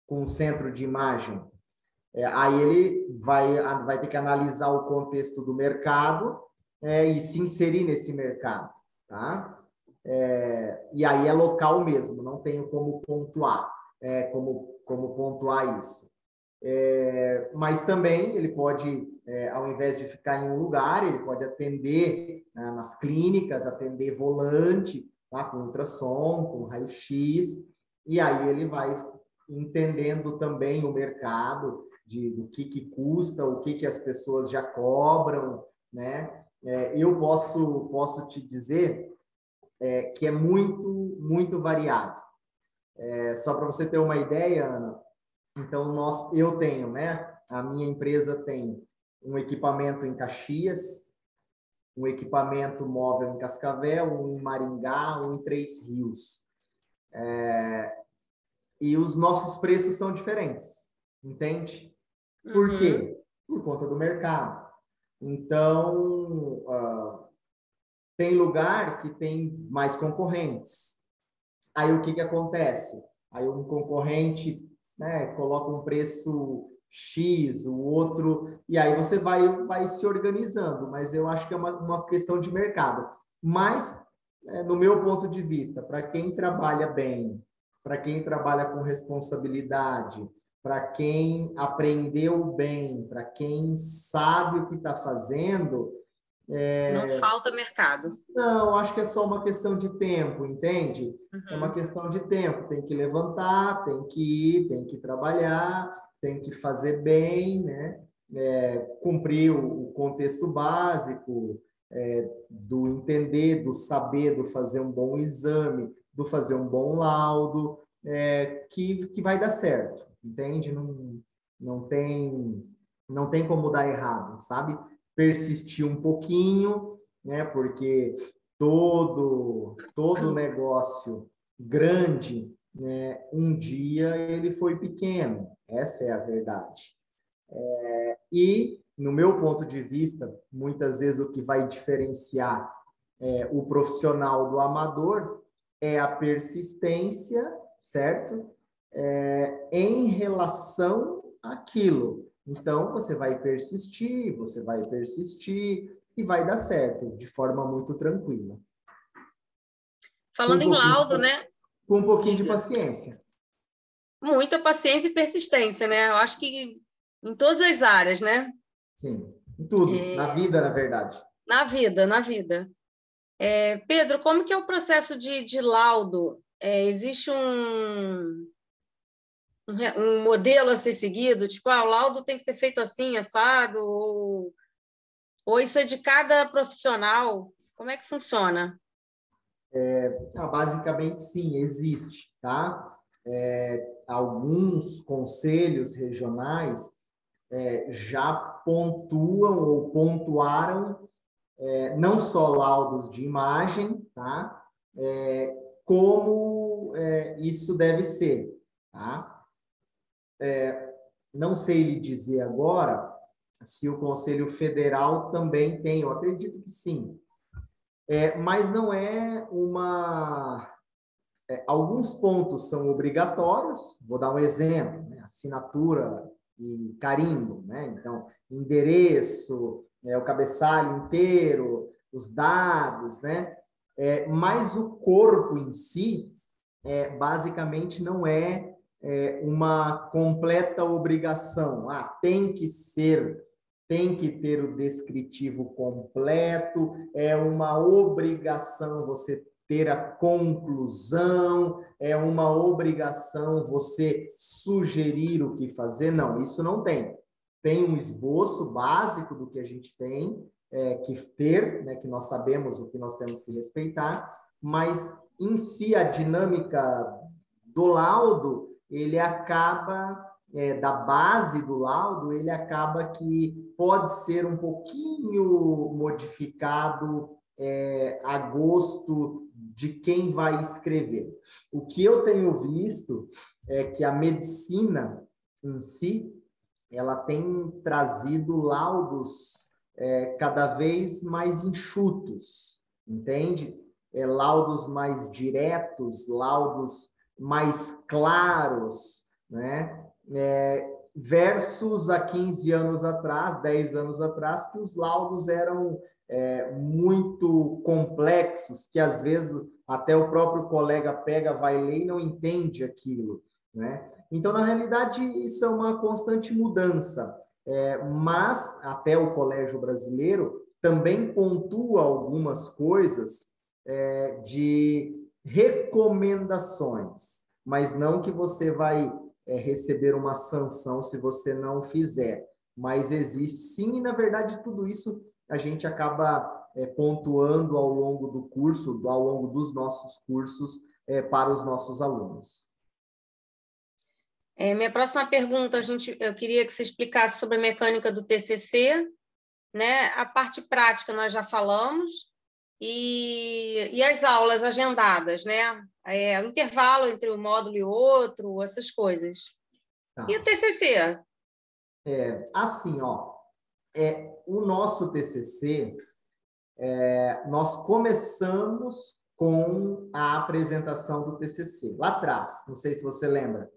com um centro de imagem. Aí ele vai ter que analisar o contexto do mercado e se inserir nesse mercado, tá? E aí é local mesmo, não tenho como pontuar, como pontuar isso. Mas também ele pode, ao invés de ficar em um lugar, ele pode atender nas clínicas, atender volante, tá? Com ultrassom, com raio-x, e aí ele vai entendendo também o mercado, do que custa, o que as pessoas já cobram, né? Eu posso te dizer que é muito, muito variado. Só para você ter uma ideia, Ana, então eu tenho, né? A minha empresa tem um equipamento em Caxias, um equipamento móvel em Cascavel, um em Maringá, um em Três Rios. E os nossos preços são diferentes, entende? Por quê? Por conta do mercado. Então, tem lugar que tem mais concorrentes. Aí o que acontece? Aí um concorrente, né, coloca um preço X, o outro, e aí você vai se organizando, mas eu acho que é uma questão de mercado. Mas, no meu ponto de vista, para quem trabalha bem, para quem trabalha com responsabilidade, para quem aprendeu bem, para quem sabe o que está fazendo... Não falta mercado. Não, acho que é só uma questão de tempo, entende? É uma questão de tempo. Tem que levantar, tem que ir, tem que trabalhar, tem que fazer bem, né? Cumprir o contexto básico, do entender, do saber, do fazer um bom exame, do fazer um bom laudo, que vai dar certo, entende? Não tem como dar errado, sabe? Persistir um pouquinho, né? Porque todo negócio grande, né, um dia ele foi pequeno. Essa é a verdade. E, no meu ponto de vista, muitas vezes o que vai diferenciar o profissional do amador é a persistência, certo? Em relação àquilo. Então, você vai persistir e vai dar certo, de forma muito tranquila. Falando em laudo, né? Com um pouquinho de paciência. Muita paciência e persistência, né? Eu acho que em todas as áreas, né? Sim, em tudo, na vida, na verdade. Na vida, na vida. Pedro, como que é o processo de laudo? Existe um modelo a ser seguido? Tipo, o laudo tem que ser feito assim, assado? Ou isso é de cada profissional? Como é que funciona? Basicamente, sim, existe, tá? Alguns conselhos regionais já pontuam ou pontuaram não só laudos de imagem, tá? Como isso deve ser, tá? Não sei lhe dizer agora se o Conselho Federal também tem, eu acredito que sim. Mas não é uma... alguns pontos são obrigatórios, vou dar um exemplo, né? Assinatura e carimbo, né? Então, endereço, o cabeçalho inteiro, os dados, né? Mas o corpo em si, basicamente, não é uma completa obrigação. Tem que ter o descritivo completo, é uma obrigação você ter a conclusão, é uma obrigação você sugerir o que fazer. Não, isso não tem. Tem um esboço básico do que a gente tem que ter, né, que nós sabemos o que nós temos que respeitar, mas em si a dinâmica do laudo, ele acaba, da base do laudo, ele acaba que pode ser um pouquinho modificado a gosto de quem vai escrever. O que eu tenho visto é que a medicina em si, ela tem trazido laudos cada vez mais enxutos, entende? Laudos mais diretos, laudos mais claros, né? Versus há 15 anos atrás, 10 anos atrás, que os laudos eram muito complexos, que às vezes até o próprio colega pega, vai ler e não entende aquilo, né? Então, na realidade, isso é uma constante mudança, mas até o Colégio Brasileiro também pontua algumas coisas de recomendações, mas não que você vai receber uma sanção se você não fizer, mas existe sim, e na verdade tudo isso a gente acaba pontuando ao longo do curso, ao longo dos nossos cursos para os nossos alunos. Minha próxima pergunta, eu queria que você explicasse sobre a mecânica do TCC, né? A parte prática nós já falamos, e as aulas agendadas, né? O intervalo entre um módulo e outro, essas coisas. Tá. E o TCC? Assim, ó, o nosso TCC, nós começamos com a apresentação do TCC, lá atrás, não sei se você lembra.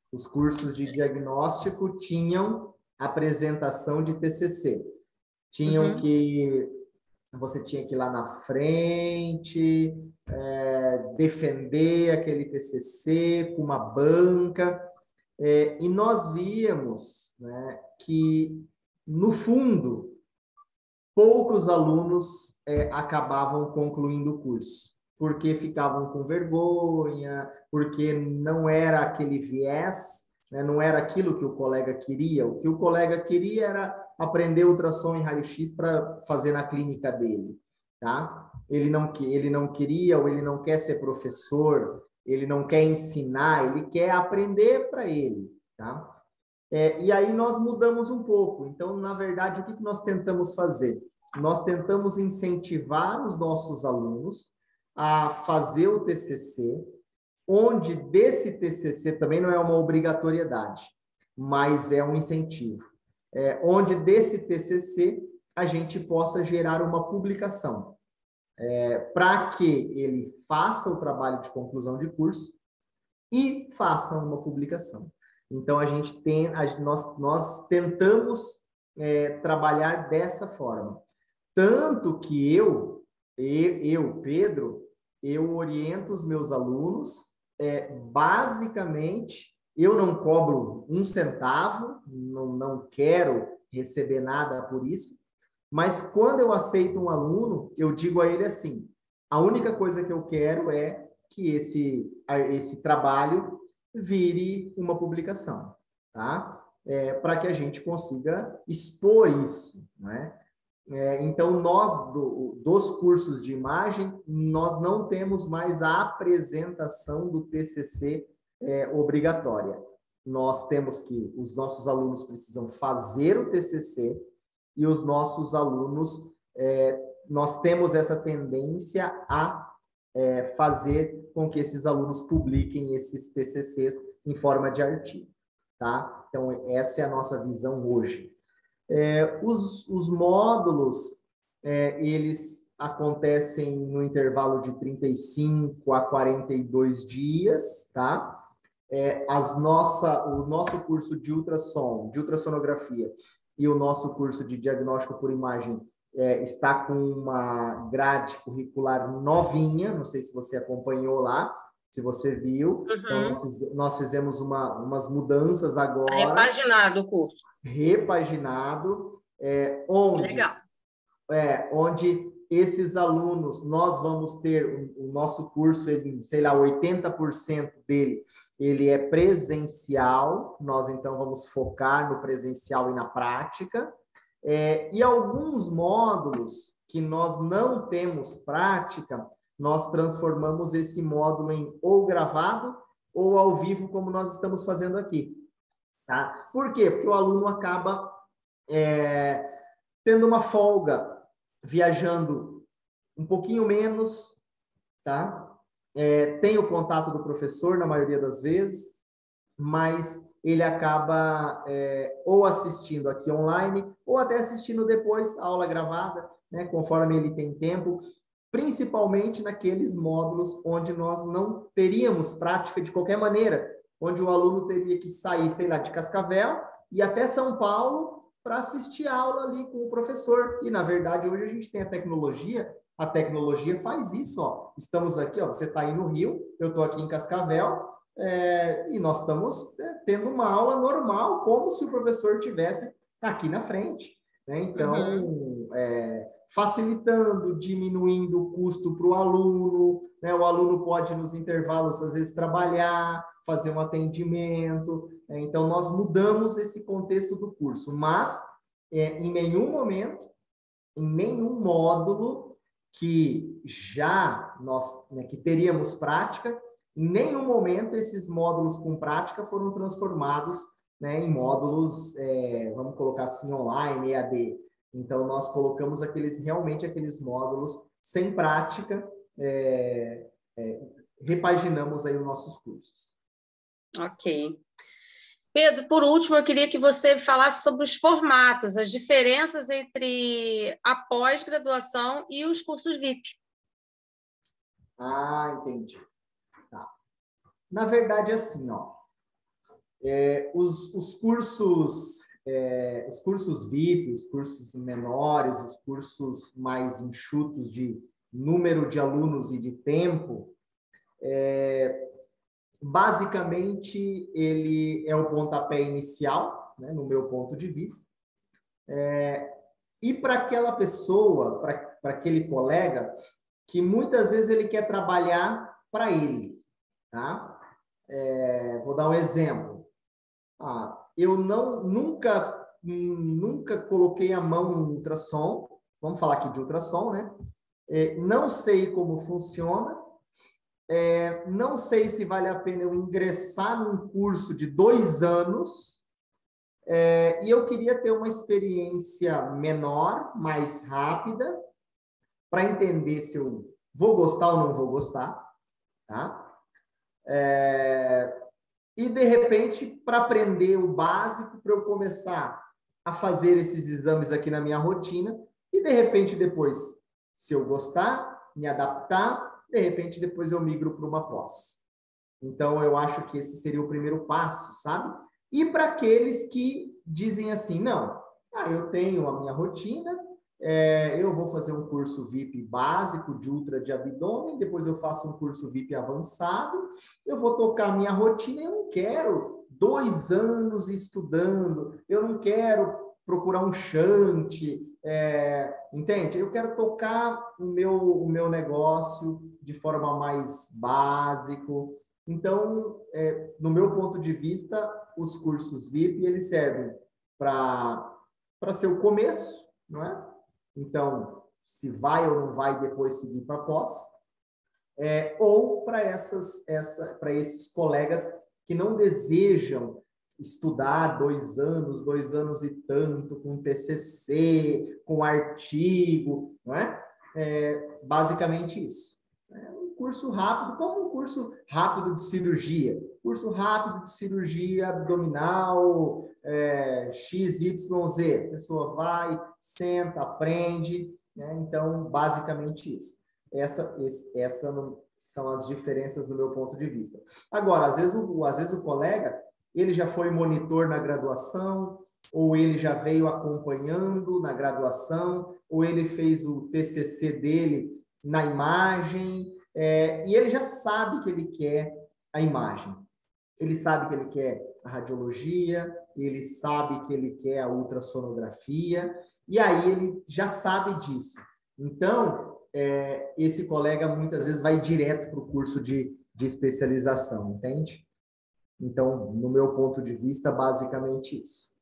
Os cursos de diagnóstico tinham apresentação de TCC. Você tinha que ir lá na frente, defender aquele TCC com uma banca, e nós víamos, né, que, no fundo, poucos alunos acabavam concluindo o curso, porque ficavam com vergonha, porque não era aquele viés, né, não era aquilo que o colega queria. O que o colega queria era aprender ultrassom e raio-x para fazer na clínica dele, tá? Ele não queria, ou ele não quer ser professor, ele não quer ensinar, ele quer aprender para ele, tá? E aí nós mudamos um pouco. Então, na verdade, o que nós tentamos fazer? Nós tentamos incentivar os nossos alunos a fazer o TCC, onde desse TCC também não é uma obrigatoriedade, mas é um incentivo. Onde desse TCC a gente possa gerar uma publicação, para que ele faça o trabalho de conclusão de curso e faça uma publicação. Então, nós tentamos trabalhar dessa forma. Tanto que eu, Pedro, eu oriento os meus alunos basicamente, eu não cobro um centavo, não quero receber nada por isso, mas quando eu aceito um aluno, eu digo a ele assim, a única coisa que eu quero é que esse trabalho vire uma publicação, tá? Para que a gente consiga expor isso, né? Então, nós, dos cursos de imagem, nós não temos mais a apresentação do TCC obrigatória. Nós temos que, os nossos alunos precisam fazer o TCC e os nossos alunos, nós temos essa tendência a fazer com que esses alunos publiquem esses TCCs em forma de artigo, tá? Então, essa é a nossa visão hoje. Os módulos, eles acontecem no intervalo de 35 a 42 dias, tá? O nosso curso de ultrassom, de ultrassonografia e o nosso curso de diagnóstico por imagem está com uma grade curricular novinha, não sei se você acompanhou lá, se você viu. Uhum. Então, nós fizemos umas mudanças agora. Repaginado o curso. Repaginado, Legal. Onde esses alunos, nós vamos ter o nosso curso, sei lá, 80% dele, ele é presencial, nós então vamos focar no presencial e na prática, e alguns módulos que nós não temos prática, nós transformamos esse módulo em ou gravado ou ao vivo, como nós estamos fazendo aqui. Tá? Por quê? Porque o aluno acaba tendo uma folga, viajando um pouquinho menos, tá? Tem o contato do professor na maioria das vezes, mas ele acaba ou assistindo aqui online, ou até assistindo depois a aula gravada, né? Conforme ele tem tempo, principalmente naqueles módulos onde nós não teríamos prática de qualquer maneira, onde o aluno teria que sair, sei lá, de Cascavel e até São Paulo para assistir a aula ali com o professor. E, na verdade, hoje a gente tem a tecnologia faz isso, ó. Estamos aqui, ó, você está aí no Rio, eu estou aqui em Cascavel, e nós estamos tendo uma aula normal, como se o professor estivesse aqui na frente, né? Então, facilitando, diminuindo o custo para o aluno, né? O aluno pode, nos intervalos, às vezes, trabalhar, fazer um atendimento. Então, nós mudamos esse contexto do curso, mas em nenhum momento, em nenhum módulo que que teríamos prática, em nenhum momento esses módulos com prática foram transformados, né, em módulos, vamos colocar assim, online, EAD. Então, nós colocamos realmente aqueles módulos sem prática, repaginamos aí os nossos cursos. Ok. Pedro, por último, eu queria que você falasse sobre os formatos, as diferenças entre a pós-graduação e os cursos VIP. Ah, entendi. Tá. Na verdade, assim, ó, os cursos VIP, os cursos menores, os cursos mais enxutos de número de alunos e de tempo, basicamente, ele é o pontapé inicial, né, no meu ponto de vista. E para aquela pessoa, para aquele colega, que muitas vezes ele quer trabalhar para ele, tá? Vou dar um exemplo. Eu nunca coloquei a mão no ultrassom, vamos falar aqui de ultrassom, né? Não sei como funciona, não sei se vale a pena eu ingressar num curso de 2 anos, e eu queria ter uma experiência menor, mais rápida, para entender se eu vou gostar ou não vou gostar, tá? E, de repente, para aprender o básico, para eu começar a fazer esses exames aqui na minha rotina, e, de repente, depois, se eu gostar, me adaptar, de repente, depois eu migro para uma pós. Então, eu acho que esse seria o primeiro passo, sabe? E para aqueles que dizem assim, não, eu tenho a minha rotina, eu vou fazer um curso VIP básico de ultra de abdômen, depois eu faço um curso VIP avançado, eu vou tocar minha rotina, eu não quero 2 anos estudando, eu não quero procurar um shunt, entende? Eu quero tocar o meu negócio de forma mais básico. Então, no meu ponto de vista, os cursos VIP, eles servem para ser o começo, não é? Então, se vai ou não vai depois seguir para pós, ou para esses colegas que não desejam estudar 2 anos, 2 anos e tanto, com TCC, com artigo, não é? Basicamente isso. Um curso rápido, como um curso rápido de cirurgia. Curso rápido de cirurgia abdominal, XYZ. A pessoa vai, senta, aprende, né? Então, basicamente isso. Essas são as diferenças do meu ponto de vista. Agora, às vezes o colega, ele já foi monitor na graduação, ou ele já veio acompanhando na graduação, ou ele fez o TCC dele na imagem, e ele já sabe que ele quer a imagem. Ele sabe que ele quer a radiologia, ele sabe que ele quer a ultrassonografia, e aí ele já sabe disso. Então, esse colega muitas vezes vai direto para o curso de especialização, entende? Então, no meu ponto de vista, basicamente isso.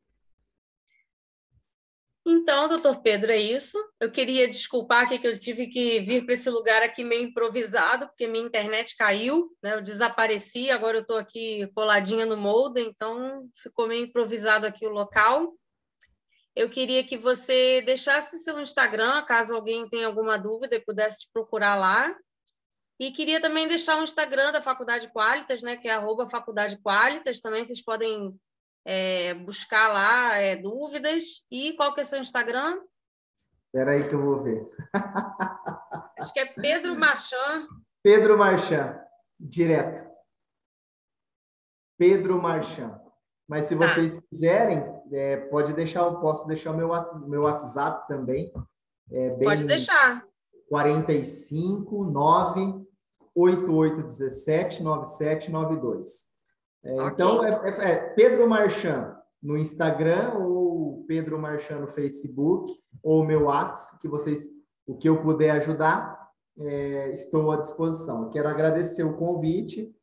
Então, doutor Pedro, é isso. Eu queria desculpar aqui que eu tive que vir para esse lugar aqui meio improvisado, porque minha internet caiu, né? Eu desapareci, agora eu estou aqui coladinha no modem, então ficou meio improvisado aqui o local. Eu queria que você deixasse seu Instagram, caso alguém tenha alguma dúvida e pudesse te procurar lá. E queria também deixar o Instagram da Faculdade Qualitas, né, que é @Faculdade Qualitas. Também vocês podem buscar lá dúvidas. E qual que é seu Instagram? Espera aí que eu vou ver. Acho que é Pedro Marchand. Pedro Marchand, direto. Pedro Marchand. Mas se vocês quiserem, posso deixar o meu WhatsApp também. Pode deixar. 45 9 8817 9792. Okay. Então, Pedro Marchand no Instagram, ou Pedro Marchand no Facebook, ou meu WhatsApp, o que eu puder ajudar, estou à disposição. Quero agradecer o convite.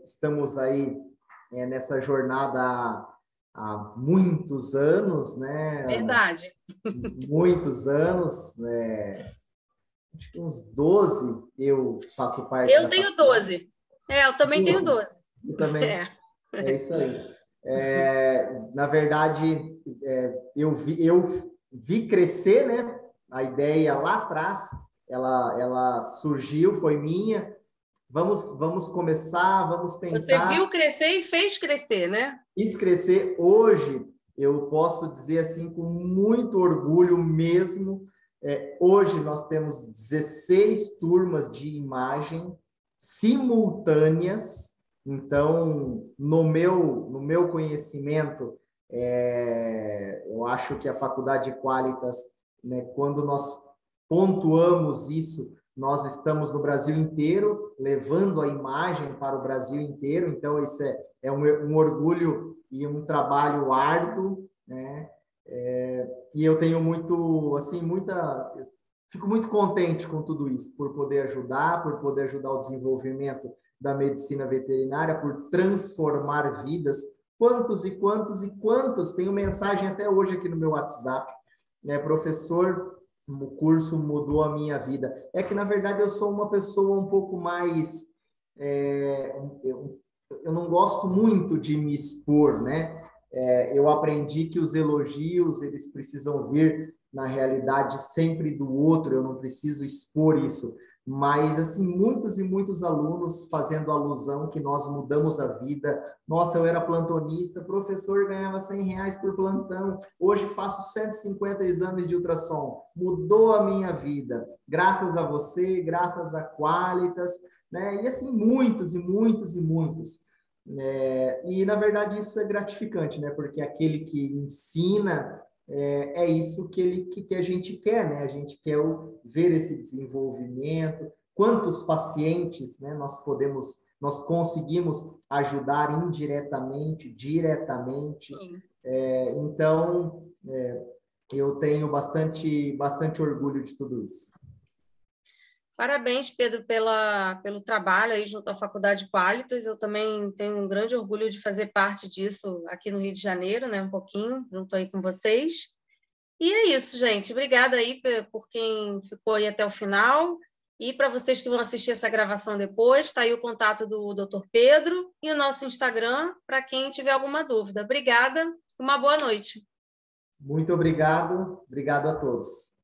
Estamos aí nessa jornada há muitos anos, né? Verdade. Muitos anos, acho que uns 12 eu faço parte. Eu tenho 12. Eu também tenho 12. Eu também. É isso aí. Na verdade, eu vi crescer, né? A ideia lá atrás, ela surgiu, foi minha. Vamos começar, vamos tentar. Você viu crescer e fez crescer, né? Fiz crescer. Hoje, eu posso dizer assim, com muito orgulho mesmo, hoje nós temos 16 turmas de imagem simultâneas. Então, no meu conhecimento, eu acho que a Faculdade Qualitas, né, quando nós pontuamos isso, nós estamos no Brasil inteiro, levando a imagem para o Brasil inteiro. Então, isso é um orgulho e um trabalho árduo, né? E eu tenho fico muito contente com tudo isso, por poder ajudar o desenvolvimento da medicina veterinária, por transformar vidas. Quantos e quantos e quantos, tenho mensagem até hoje aqui no meu WhatsApp, né? Professor, o curso mudou a minha vida. É que, na verdade, eu sou uma pessoa um pouco mais... eu não gosto muito de me expor, né? Eu aprendi que os elogios, eles precisam vir, na realidade, sempre do outro, eu não preciso expor isso. Mas, assim, muitos e muitos alunos fazendo alusão que nós mudamos a vida. Nossa, eu era plantonista, professor, ganhava R$100 por plantão, hoje faço 150 exames de ultrassom. Mudou a minha vida, graças a você, graças a Qualitas, né? E, assim, muitos e muitos e muitos. E, na verdade, isso é gratificante, né? Porque aquele que ensina é isso que a gente quer, né? A gente quer ver esse desenvolvimento, quantos pacientes, né, nós conseguimos ajudar indiretamente, diretamente. Então, eu tenho bastante orgulho de tudo isso. Parabéns, Pedro, pelo trabalho aí junto à Faculdade Qualitas. Eu também tenho um grande orgulho de fazer parte disso aqui no Rio de Janeiro, né? Um pouquinho, junto aí com vocês. E é isso, gente. Obrigada aí por quem ficou aí até o final. E para vocês que vão assistir essa gravação depois, está aí o contato do Dr. Pedro e o nosso Instagram para quem tiver alguma dúvida. Obrigada, uma boa noite. Muito obrigado a todos.